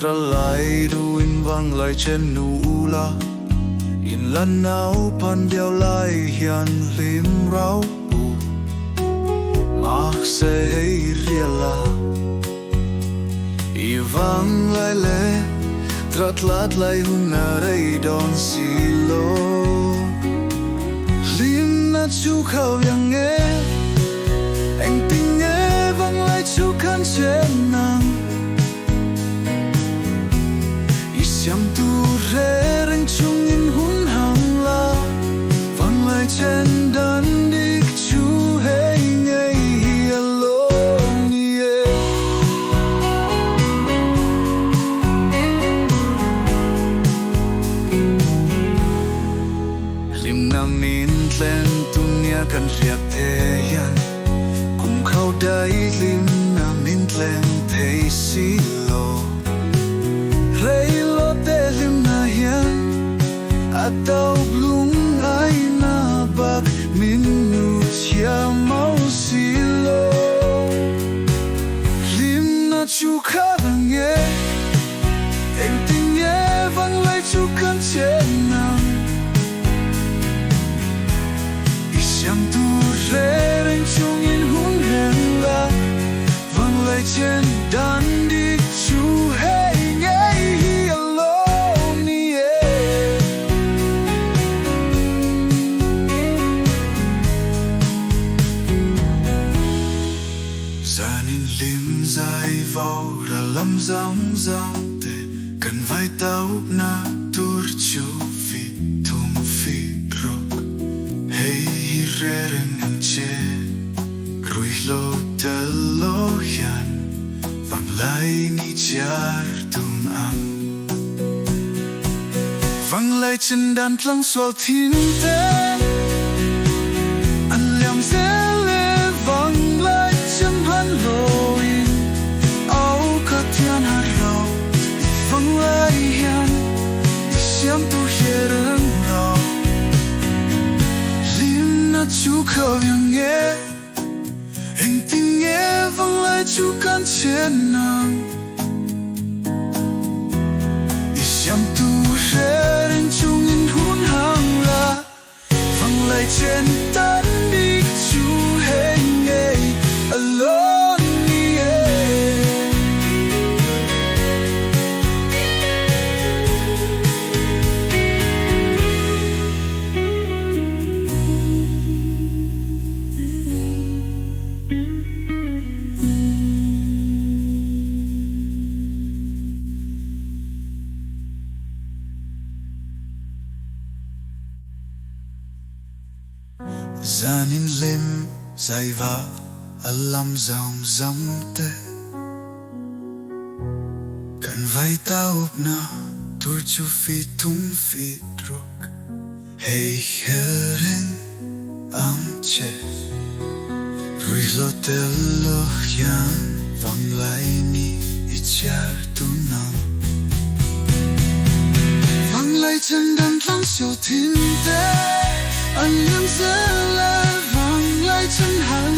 tra lại đu in vang lại trên nụ la in lần nào pan đeo lại hiền lim rau bù mắc sẽ hay riêng i vang lại lệ trat lát lại hung na đây đón silo lim na chú khâu yang nghe anh tình nghe vang lại chú khăn trên nàng i xem tu rê rinh chung in hun hàng la vang lại trên đàn đi chú hey nghe hello nie lim nam in tlen tunia kan riak the yan kum khâu dai lim nam in tlen the si lo rei lo te lim na yan atau blung ai na bak min nu chia mau si lo lim na chu kha nghe anh tình nghe vang lại chu kan trên nam chẳng tu rê rinh chung in hun hẹn là vang lại trên đàn đi chú hey nghe hello nie gia ninh lim dài vào ra lâm dòng dòng tê cần vai tao na tur chú phi thum phi rok hey reren en che rui lo te lo yan vang lai ni char tung am vang lai chân đàn lăng xoal thiên te an liam ze le vang lai chân han lo in au ka tian ha lo vang lai yan xiam tu hieren lo chú khâu yang nghe anh tình nghe vang lại chú can trên nàng i xem tu rê đến chung in hun hàng la vang lại trên tan đi chú hey nghe alone nie gia ninh lim dài va alam dòng dòng tê cần vai tao na tur chu phi tung phi rok hey heren am che rui lo te lo yan vang lai ni i char tu nam vang lai chân đàn lăng siêu thiên te anh liêm sẽ là vang lại chân hàng